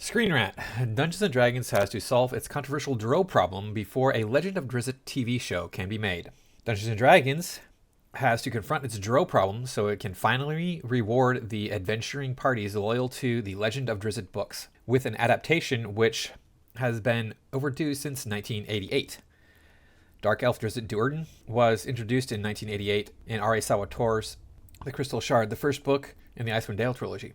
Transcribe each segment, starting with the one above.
Screen Rant. Dungeons & Dragons has to solve its controversial Drow problem before a Legend of Drizzt TV show can be made. Dungeons & Dragons has to confront its Drow problem so it can finally reward the adventuring parties loyal to the Legend of Drizzt books, with an adaptation which has been overdue since 1988. Dark Elf Drizzt Do'Urden was introduced in 1988 in R.A. Salvatore's The Crystal Shard, the first book in the Icewind Dale trilogy.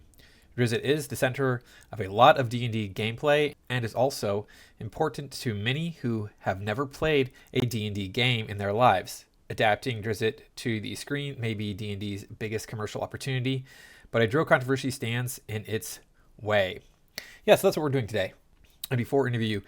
Drizzt is the center of a lot of D&D gameplay and is also important to many who have never played a D&D game in their lives. Adapting Drizzt to the screen may be D&D's biggest commercial opportunity, but a Drow controversy stands in its way. Yeah, so that's what we're doing today. And before any of you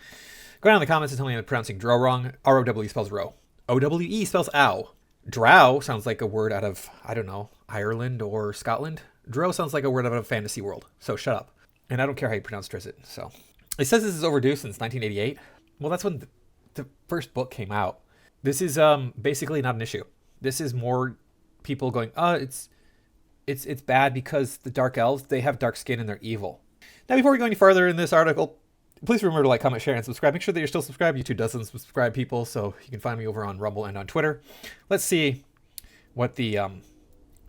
go down in the comments and tell me I'm pronouncing Drow wrong, R-O-W spells row. O-W-E spells ow. Drow sounds like a word out of, I don't know, Ireland or Scotland. Drow sounds like a word out of a fantasy world, so shut up. And I don't care how you pronounce Drizzt. So it says this is overdue since 1988. Well, that's when the first book came out. This is basically not an issue. This is more people going, it's bad because the dark elves, they have dark skin and they're evil. Now, before we go any further in this article, please remember to like, comment, share, and subscribe. Make sure that you're still subscribed. YouTube doesn't subscribe people, so you can find me over on Rumble and on Twitter. Let's see what the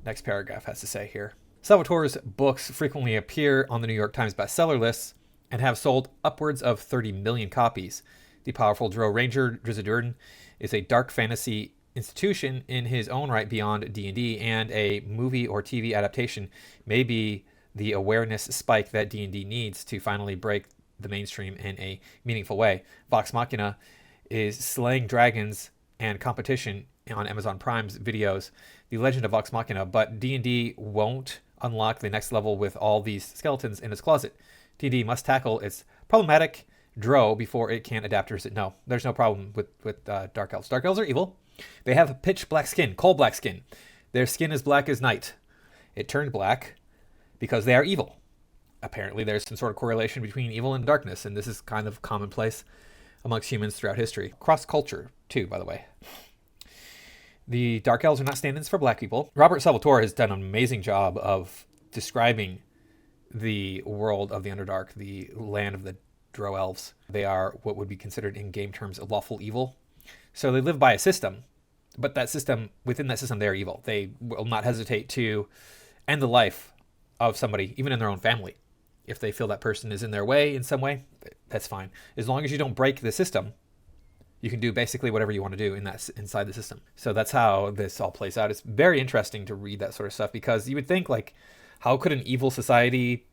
next paragraph has to say here. Salvatore's books frequently appear on the New York Times bestseller lists and have sold upwards of 30 million copies. The powerful Drow Ranger, Drizzt Do'Urden, is a dark fantasy institution in his own right beyond D&D, and a movie or TV adaptation may be the awareness spike that D&D needs to finally break the mainstream in a meaningful way. Vox Machina is slaying dragons and competition on Amazon Prime's videos, The Legend of Vox Machina, but D&D won't unlock the next level with all these skeletons in its closet. D&D must tackle its problematic Drow before it can adapt it. No, there's no problem with Dark Elves. Dark Elves are evil. They have pitch black skin, coal black skin. Their skin is black as night. It turned black because they are evil. Apparently there's some sort of correlation between evil and darkness, and this is kind of commonplace amongst humans throughout history. Cross culture, too, by the way. The Dark Elves are not stand-ins for black people. Robert Salvatore has done an amazing job of describing the world of the Underdark, the land of the Drow Elves. They are what would be considered in game terms a lawful evil. So they live by a system, but that system, within that system, they are evil. They will not hesitate to end the life of somebody, even in their own family. If they feel that person is in their way in some way, that's fine. As long as you don't break the system, you can do basically whatever you want to do inside the system. So that's how this all plays out. It's very interesting to read that sort of stuff, because you would think, like, how could an evil society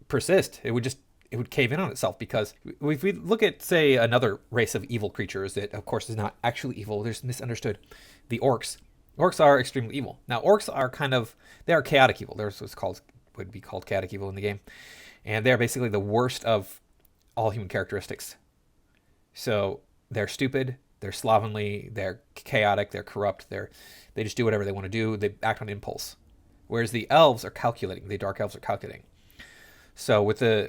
persist? It would cave in on itself, because if we look at, say, another race of evil creatures that, of course, is not actually evil, there's misunderstood. The orcs. Orcs are extremely evil. Now, orcs are they are chaotic evil. There's would be called chaotic evil in the game. And they're basically the worst of all human characteristics. So they're stupid, they're slovenly, they're chaotic, they're corrupt, they just do whatever they want to do, they act on impulse. Whereas the elves are calculating, the dark elves are calculating. So with the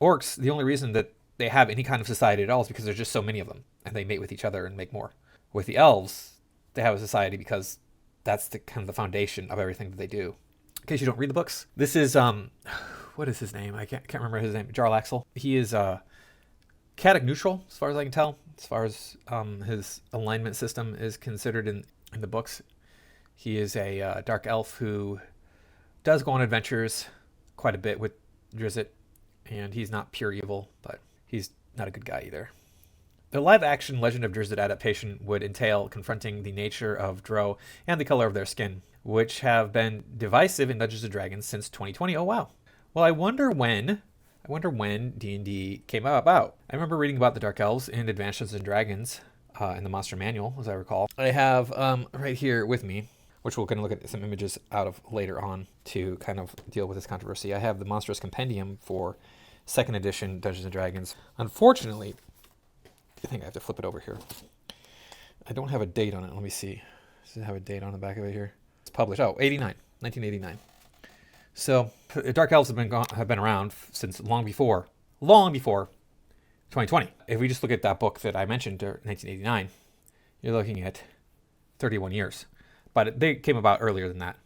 orcs, the only reason that they have any kind of society at all is because there's just so many of them, and they mate with each other and make more. With the elves, they have a society because that's the kind of the foundation of everything that they do. In case you don't read the books, this is what is his name? I can't remember his name. Jarl Axel. He is chaotic neutral, as far as I can tell, as far as his alignment system is considered in the books. He is a dark elf who does go on adventures quite a bit with Drizzt, and he's not pure evil, but he's not a good guy either. The live-action Legend of Drizzt adaptation would entail confronting the nature of Drow and the color of their skin, which have been divisive in Dungeons & Dragons since 2020. Oh, wow. Well, I wonder when D&D came about. I remember reading about the Dark Elves in Advanced Dungeons & Dragons in the Monster Manual, as I recall. I have right here with me, which we're going to look at some images out of later on to kind of deal with this controversy. I have the Monstrous Compendium for 2nd edition Dungeons & Dragons. Unfortunately, I think I have to flip it over here. I don't have a date on it. Let me see. Does it have a date on the back of it here? It's published. 1989. So Dark Elves have been around since long before 2020. If we just look at that book that I mentioned, 1989, you're looking at 31 years. But they came about earlier than that.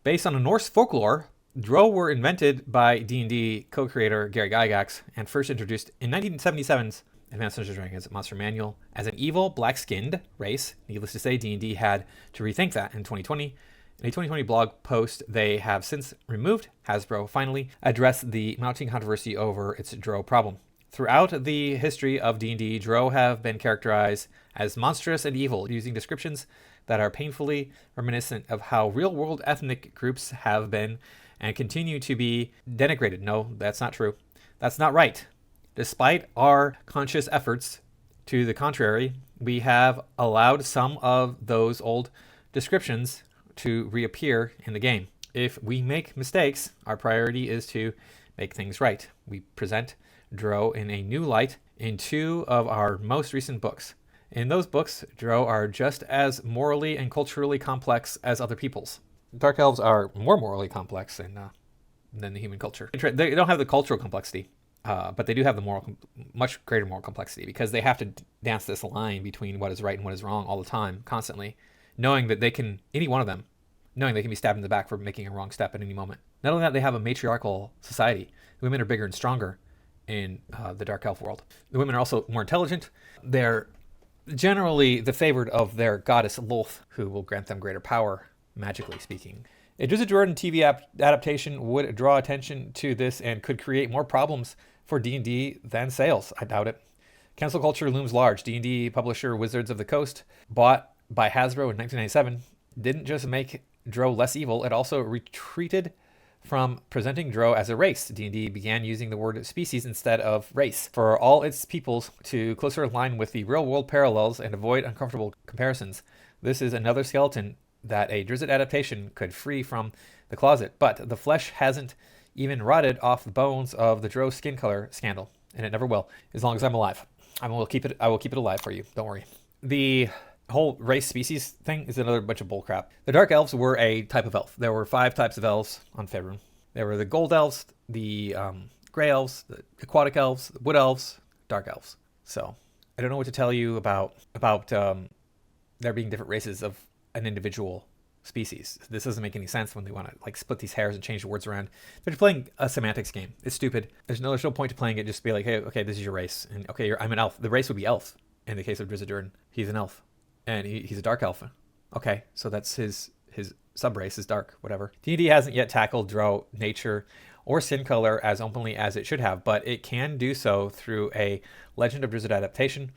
Based on a Norse folklore Drow were invented by D&D co-creator Gary Gygax and first introduced in 1977's Advanced Dungeons & Dragons Monster Manual as an evil black-skinned race. Needless to say, D&D had to rethink that in 2020. In a 2020 blog post, they have since removed. Hasbro finally addressed the mounting controversy over its Drow problem. Throughout the history of D&D, Drow have been characterized as monstrous and evil, using descriptions that are painfully reminiscent of how real-world ethnic groups have been and continue to be denigrated. No, that's not true. That's not right. Despite our conscious efforts to the contrary, we have allowed some of those old descriptions to reappear in the game. If we make mistakes, our priority is to make things right. We present Drow in a new light in 2 of our most recent books. In those books, Drow are just as morally and culturally complex as other peoples. Dark elves are more morally complex than the human culture. They don't have the cultural complexity, but they do have the much greater moral complexity, because they have to dance this line between what is right and what is wrong all the time, constantly, knowing that they can, any one of them, knowing they can be stabbed in the back for making a wrong step at any moment. Not only that, they have a matriarchal society. The women are bigger and stronger in the Dark Elf world. The women are also more intelligent. They're generally the favored of their goddess Lolth, who will grant them greater power, magically speaking. A Drizzt Do'Urden TV adaptation would draw attention to this and could create more problems for D&D than sales. I doubt it. Cancel culture looms large. D&D publisher Wizards of the Coast, bought by Hasbro in 1997, didn't just make Drow less evil, it also retreated from presenting Drow as a race. D&D began using the word species instead of race for all its peoples to closer align with the real-world parallels and avoid uncomfortable comparisons. This is another skeleton that a Drizzt adaptation could free from the closet, but the flesh hasn't even rotted off the bones of the Drow skin color scandal, and it never will, as long as I'm alive. I will keep it alive for you, don't worry. The whole race species thing is another bunch of bullcrap. The Dark Elves were a type of elf. There were 5 types of elves on Faerun. There were the Gold Elves, the Gray Elves, the Aquatic Elves, the Wood Elves, Dark Elves. So I don't know what to tell you about there being different races of an individual species. This doesn't make any sense when they want to like split these hairs and change the words around. They're playing a semantics game. It's stupid. There's no point to playing it. Just be like, hey, okay, this is your race, and okay, I'm an elf. The race would be elf in the case of Drizzt Do'Urden. He's an elf, and he's a dark elf. Okay, so that's his subrace is dark, whatever. D&D hasn't yet tackled Drow nature or skin color as openly as it should have, but it can do so through a Legend of Drizzt adaptation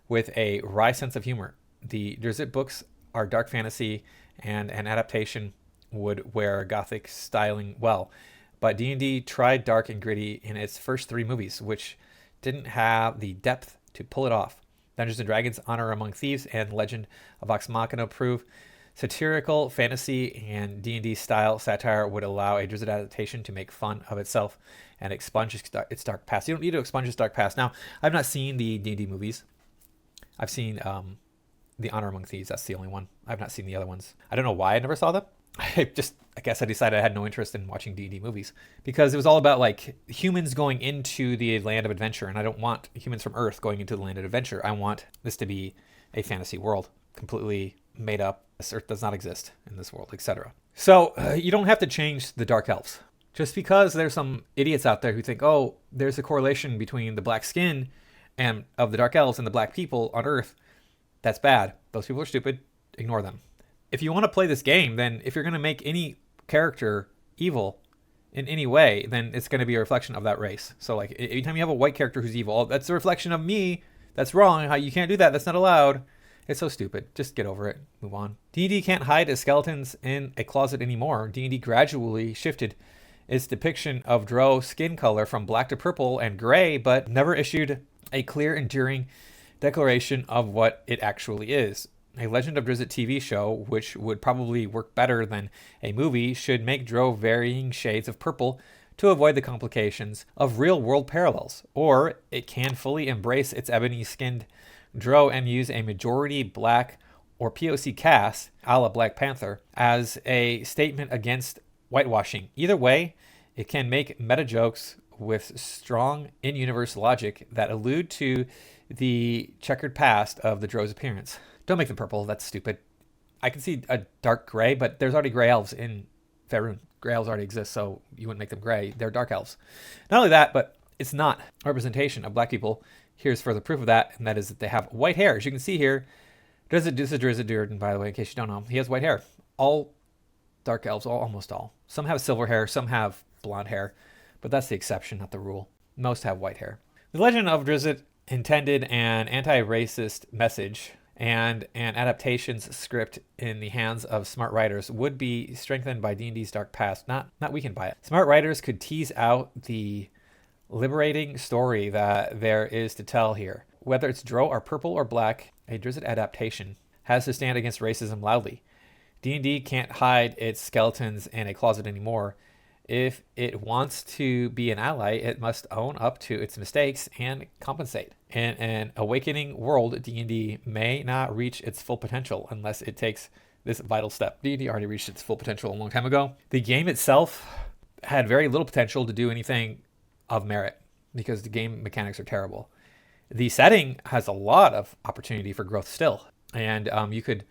with a wry sense of humor. The Drizzt books are dark fantasy, and an adaptation would wear gothic styling well. But D&D tried dark and gritty in its first 3 movies, which didn't have the depth to pull it off. Dungeons & Dragons Honor Among Thieves and Legend of Vox Machina prove satirical fantasy, and D&D style satire would allow a Drizzt adaptation to make fun of itself and expunge its dark past. You don't need to expunge its dark past. Now, I've not seen the D&D movies. I've seen the Honor Among Thieves. That's the only one. I've not seen the other ones. I don't know why I never saw them. I guess I decided I had no interest in watching D&D movies because it was all about like humans going into the land of adventure, and I don't want humans from Earth going into the land of adventure. I want this to be a fantasy world, completely made up. This Earth does not exist in this world, etc. So you don't have to change the Dark Elves. Just because there's some idiots out there who think, oh, there's a correlation between the black skin and of the Dark Elves and the black people on Earth, that's bad. Those people are stupid. Ignore them. If you want to play this game, then if you're going to make any character evil in any way, then it's going to be a reflection of that race. So like anytime you have a white character who's evil, that's a reflection of me. That's wrong. How you can't do that. That's not allowed. It's so stupid. Just get over it. Move on. D&D can't hide its skeletons in a closet anymore. D&D gradually shifted its depiction of Drow skin color from black to purple and gray, but never issued a clear, enduring declaration of what it actually is. A Legend of Drizzt TV show, which would probably work better than a movie, should make Drow varying shades of purple to avoid the complications of real-world parallels. Or it can fully embrace its ebony-skinned Drow and use a majority black or POC cast, a la Black Panther, as a statement against whitewashing. Either way, it can make meta jokes with strong in-universe logic that allude to the checkered past of the Drow's appearance. Don't make them purple. That's stupid. I can see a dark gray, but there's already gray elves in Faerun. Gray elves already exist, so you wouldn't make them gray. They're dark elves. Not only that, but it's not a representation of black people. Here's further proof of that, and that is that they have white hair. As you can see here, this is Drizzt Do'Urden, by the way, in case you don't know. He has white hair. All dark elves, almost all. Some have silver hair, some have blonde hair, but that's the exception, not the rule. Most have white hair. The Legend of Drizzt intended an anti-racist message, and an adaptations script in the hands of smart writers would be strengthened by D&D's dark past, not weakened by it. Smart writers could tease out the liberating story that there is to tell here. Whether it's Drow or purple or black, a Drizzt adaptation has to stand against racism loudly. D&D can't hide its skeletons in a closet anymore. If it wants to be an ally, it must own up to its mistakes and compensate. In an awakening world, D&D may not reach its full potential unless it takes this vital step. D&D already reached its full potential a long time ago. The game itself had very little potential to do anything of merit because the game mechanics are terrible. The setting has a lot of opportunity for growth still, and you could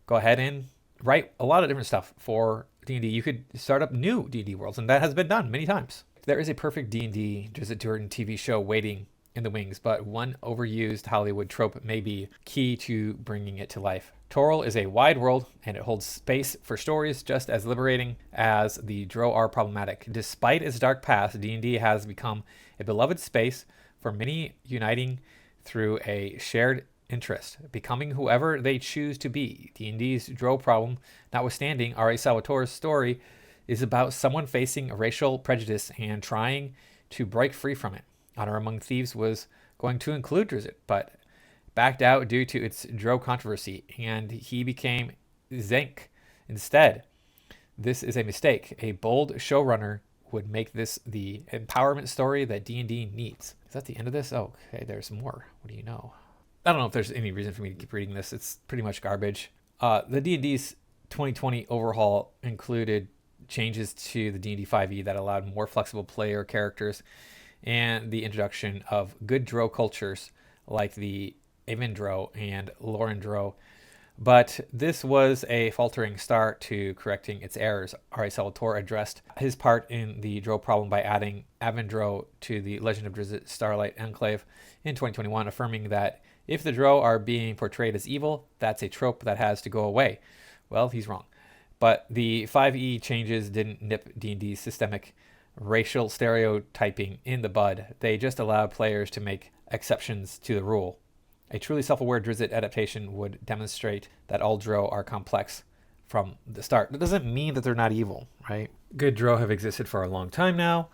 go ahead and write a lot of different stuff for D&D. You could start up new D&D worlds, and that has been done many times. There is a perfect D&D Drizzt Do'Urden TV show waiting in the wings, but one overused Hollywood trope may be key to bringing it to life. Toril is a wide world, and it holds space for stories just as liberating as the Drow are problematic. Despite its dark past, D&D has become a beloved space for many, uniting through a shared interest, becoming whoever they choose to be. D&D's Drow problem notwithstanding, R.A. Salvatore's story is about someone facing racial prejudice and trying to break free from it. Honor Among Thieves was going to include Drizzt, but backed out due to its Drow controversy, and he became Zenk instead. This is a mistake. A bold showrunner would make this the empowerment story that D&D needs. Is that the end of this? Oh, okay, there's more. What do you know? I don't know if there's any reason for me to keep reading this. It's pretty much garbage. The D&D's 2020 overhaul included changes to the D&D 5e that allowed more flexible player characters and the introduction of good Drow cultures like the Aven Drow and Lauren Drow. But this was a faltering start to correcting its errors. R.A. Salvatore addressed his part in the Drow problem by adding Aven Drow to the Legend of Drizzt Starlight Enclave in 2021, affirming that if the Drow are being portrayed as evil, that's a trope that has to go away. Well, he's wrong. But the 5e changes didn't nip D&D's systemic racial stereotyping in the bud. They just allowed players to make exceptions to the rule. A truly self-aware Drizzt adaptation would demonstrate that all Drow are complex from the start. That doesn't mean that they're not evil, right? Good Drow have existed for a long time now.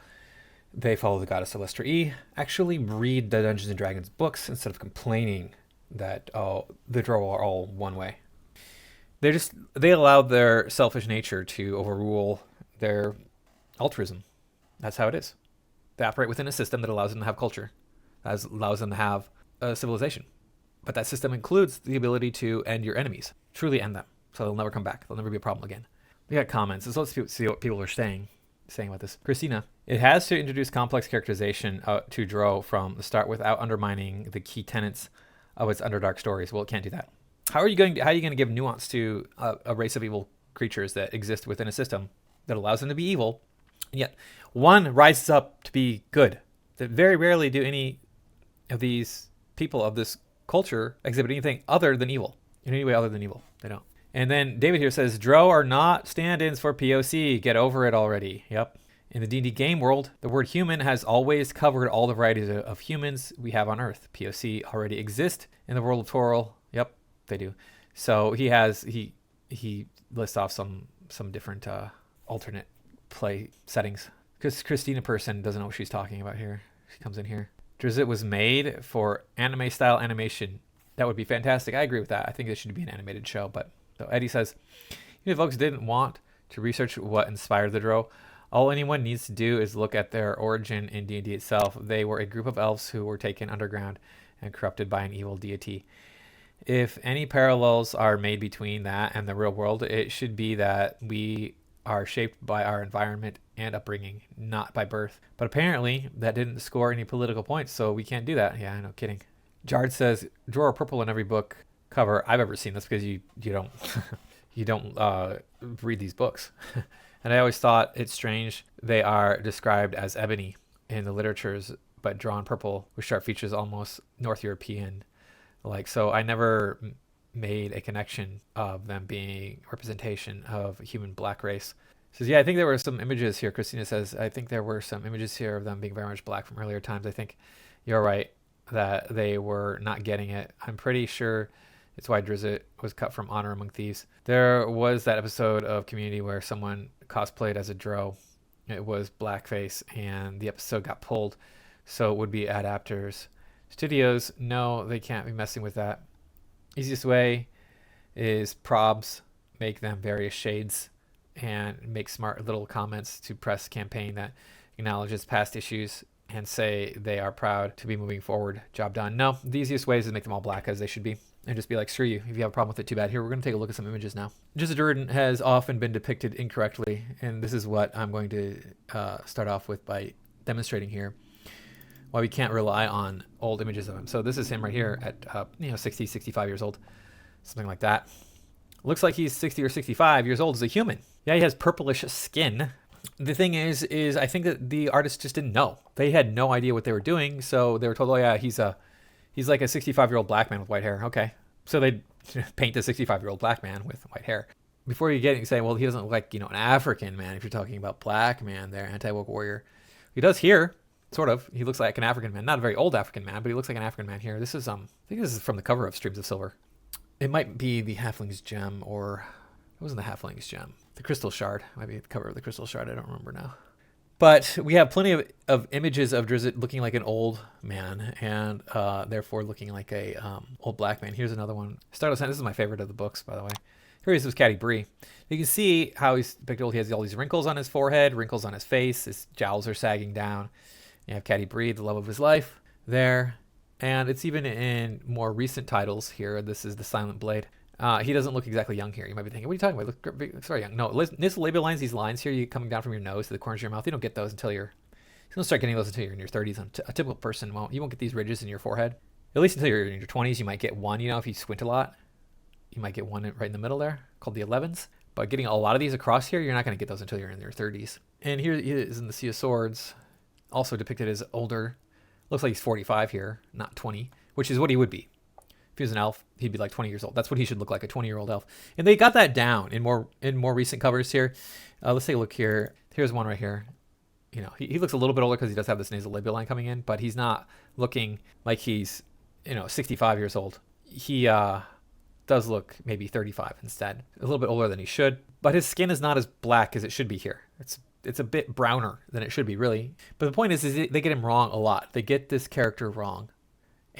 They follow the goddess Celestra E. Actually read the Dungeons & Dragons books instead of complaining that, oh, the Drow are all one way. They allowed their selfish nature to overrule their altruism. That's how it is. They operate within a system that allows them to have culture, that allows them to have a civilization. But that system includes the ability to end your enemies, truly end them, so they'll never come back. They'll never be a problem again. We got comments, so let's see what people are saying about this. Christina, it has to introduce complex characterization to Drow from the start without undermining the key tenets of its Underdark stories. Well, it can't do that. How are you going to give nuance to a race of evil creatures that exist within a system that allows them to be evil, and yet one rises up to be good? That very rarely do any of these people of this culture exhibit anything other than evil. In any way other than evil. They don't. And then David here says, Drow are not stand-ins for POC. Get over it already. Yep. In the D&D game world, the word human has always covered all the varieties of humans we have on Earth. POC already exist in the world of Toril. Yep, they do. So he lists off some different alternate play settings. Because Christina person doesn't know what she's talking about here. She comes in here. Drizzt was made for anime-style animation. That would be fantastic. I agree with that. I think it should be an animated show. But so Eddie says, even if folks didn't want to research what inspired the Drow, all anyone needs to do is look at their origin in D&D itself. They were a group of elves who were taken underground and corrupted by an evil deity. If any parallels are made between that and the real world, it should be that we are shaped by our environment and upbringing, not by birth. But apparently that didn't score any political points, so we can't do that. Yeah, no kidding. Jard says, draw a purple in every book cover I've ever seen. That's because you don't you don't read these books. And I always thought it's strange they are described as ebony in the literatures, but drawn purple with sharp features, almost North European. Like, so I never made a connection of them being representation of human black race. Says, yeah, I think there were some images here. Christina says, I think there were some images here of them being very much black from earlier times. I think you're right that they were not getting it. I'm pretty sure it's why Drizzt was cut from Honor Among Thieves. There was that episode of Community where someone cosplayed as a Drow. It was blackface, and the episode got pulled, so it would be adapters. Studios, no, they can't be messing with that. Easiest way is probs, make them various shades, and make smart little comments to press campaign that acknowledges past issues and say they are proud to be moving forward. Job done. No, the easiest way is to make them all black as they should be and just be like, screw you. If you have a problem with it, too bad. Here, we're going to take a look at some images now. Drizzt has often been depicted incorrectly, and this is what I'm going to start off with by demonstrating here. Why we can't rely on old images of him. So this is him right here at 60, 65 years old, something like that. Looks like he's 60 or 65 years old as a human. Yeah, he has purplish skin. The thing is I think that the artists just didn't know. They had no idea what they were doing, so they were told, oh yeah, he's like a 65-year-old black man with white hair. Okay, so they paint a 65-year-old black man with white hair. Before you say, well, he doesn't look like, an African man. If you're talking about black man, there, anti-woke warrior, he does here. Sort of. He looks like an African man. Not a very old African man, but he looks like an African man here. This is, I think this is from the cover of Streams of Silver. It might be the Halfling's Gem, or it wasn't the Halfling's Gem. The Crystal Shard. It might be the cover of the Crystal Shard. I don't remember now. But we have plenty of images of Drizzt looking like an old man, and therefore looking like a old black man. Here's another one. Startless Hand. This is my favorite of the books, by the way. Here he is with catti-brie. You can see how he's depicted. He has all these wrinkles on his forehead, wrinkles on his face. His jowls are sagging down. You have catti-brie, the love of his life, there. And it's even in more recent titles here. This is The Silent Blade. He doesn't look exactly young here. You might be thinking, what are you talking about? He looks very young. No, this labial lines, these lines here, you coming down from your nose to the corners of your mouth, you don't get those until you don't start getting those until you're in your 30s. A typical person won't. You won't get these ridges in your forehead. At least until you're in your 20s, you might get one, if you squint a lot. You might get one right in the middle there, called the 11s. But getting a lot of these across here, you're not going to get those until you're in your 30s. And here he is in the Sea of Swords, also depicted as older. Looks like he's 45 here, not 20, which is what he would be. If he was an elf, he'd be like 20 years old. That's what he should look like, a 20-year-old elf. And they got that down in more recent covers here. Let's take a look here. Here's one right here. He looks a little bit older because he does have this nasal labial line coming in, but he's not looking like he's 65 years old. He does look maybe 35 instead, a little bit older than he should. But his skin is not as black as it should be here. It's a bit browner than it should be, really. But the point is they get him wrong a lot. They get this character wrong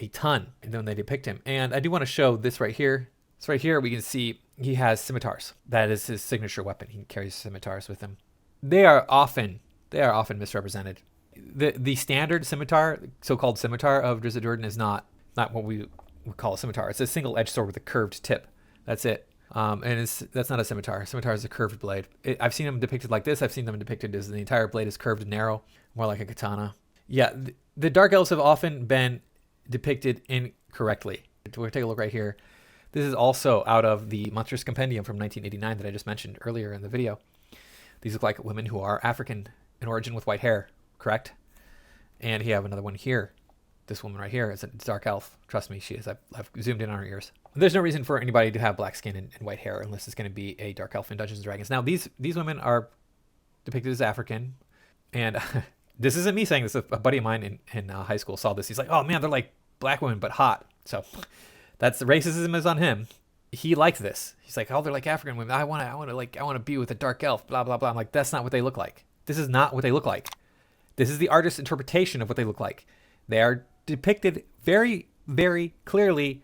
a ton when they depict him. And I do want to show this right here. So right here we can see he has scimitars. That is his signature weapon. He carries scimitars with him. They are often misrepresented. The standard scimitar, so-called scimitar of Drizzt is not what we would call a scimitar. It's a single-edged sword with a curved tip. That's it. And that's not a scimitar. Scimitar is a curved blade. I've seen them depicted like this. I've seen them depicted as the entire blade is curved and narrow, more like a katana. Yeah, the Dark Elves have often been depicted incorrectly. We're going to take a look right here. This is also out of the Monstrous Compendium from 1989 that I just mentioned earlier in the video. These look like women who are African in origin with white hair, correct? And you have another one here. This woman right here is a dark elf. Trust me, she is. I've zoomed in on her ears. There's no reason for anybody to have black skin and white hair unless it's going to be a dark elf in Dungeons & Dragons. Now, these women are depicted as African. And this isn't me saying this. A buddy of mine in high school saw this. He's like, oh, man, they're like black women, but hot. So that's the racism is on him. He liked this. He's like, oh, they're like African women. I want to be with a dark elf, blah, blah, blah. I'm like, that's not what they look like. This is not what they look like. This is the artist's interpretation of what they look like. They are depicted very, very clearly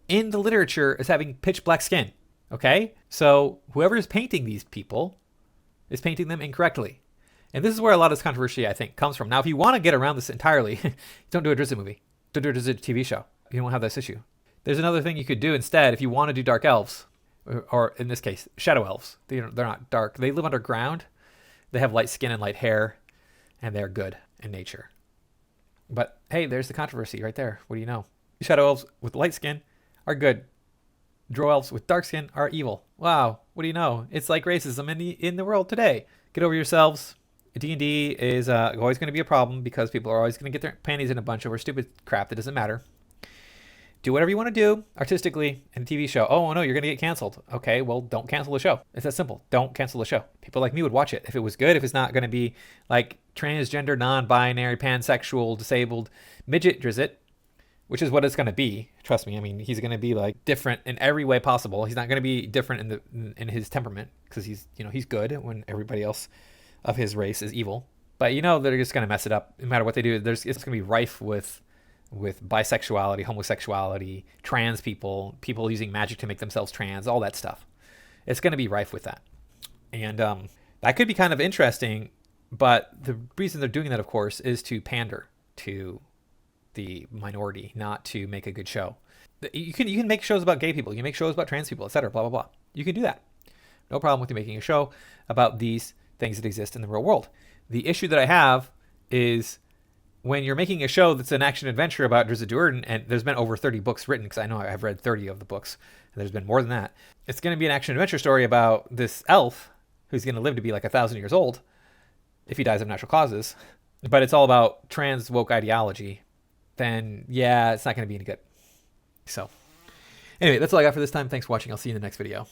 in the literature as having pitch black skin. Okay? So whoever is painting these people is painting them incorrectly. And this is where a lot of this controversy, I think, comes from. Now, if you want to get around this entirely, don't do a Drizzt movie. Don't do a Drizzt TV show. You won't have this issue. There's another thing you could do instead if you want to do dark elves, or in this case, shadow elves. They're not dark. They live underground. They have light skin and light hair, and they're good in nature. But hey, there's the controversy right there. What do you know? Shadow elves with light skin are good. Drow elves with dark skin are evil. Wow, what do you know? It's like racism in the world today. Get over yourselves. D&D is always going to be a problem because people are always going to get their panties in a bunch over stupid crap that doesn't matter. Do whatever you want to do artistically in a TV show. Oh, no, you're going to get canceled. Okay, well, don't cancel the show. It's that simple. Don't cancel the show. People like me would watch it if it was good, if it's not going to be like transgender, non-binary, pansexual, disabled, midget drizzt, which is what it's going to be. Trust me. I mean, he's going to be like different in every way possible. He's not going to be different in his temperament because he's good when everybody else of his race is evil. But they're just going to mess it up no matter what they do. It's going to be rife with bisexuality, homosexuality, trans people using magic to make themselves trans, all that stuff. It's going to be rife with that. And that could be kind of interesting, but the reason they're doing that, of course, is to pander to the minority, not to make a good show. You can make shows about gay people, you can make shows about trans people, etc., blah, blah, blah. You can do that. No problem with you making a show about these things that exist in the real world. The issue that I have is when you're making a show that's an action adventure about Drizzt Do'Urden, and there's been over 30 books written, because I know I've read 30 of the books, and there's been more than that. It's going to be an action adventure story about this elf who's going to live to be like 1,000 years old if he dies of natural causes, but it's all about trans woke ideology. Then yeah, it's not going to be any good. So anyway, that's all I got for this time. Thanks for watching. I'll see you in the next video.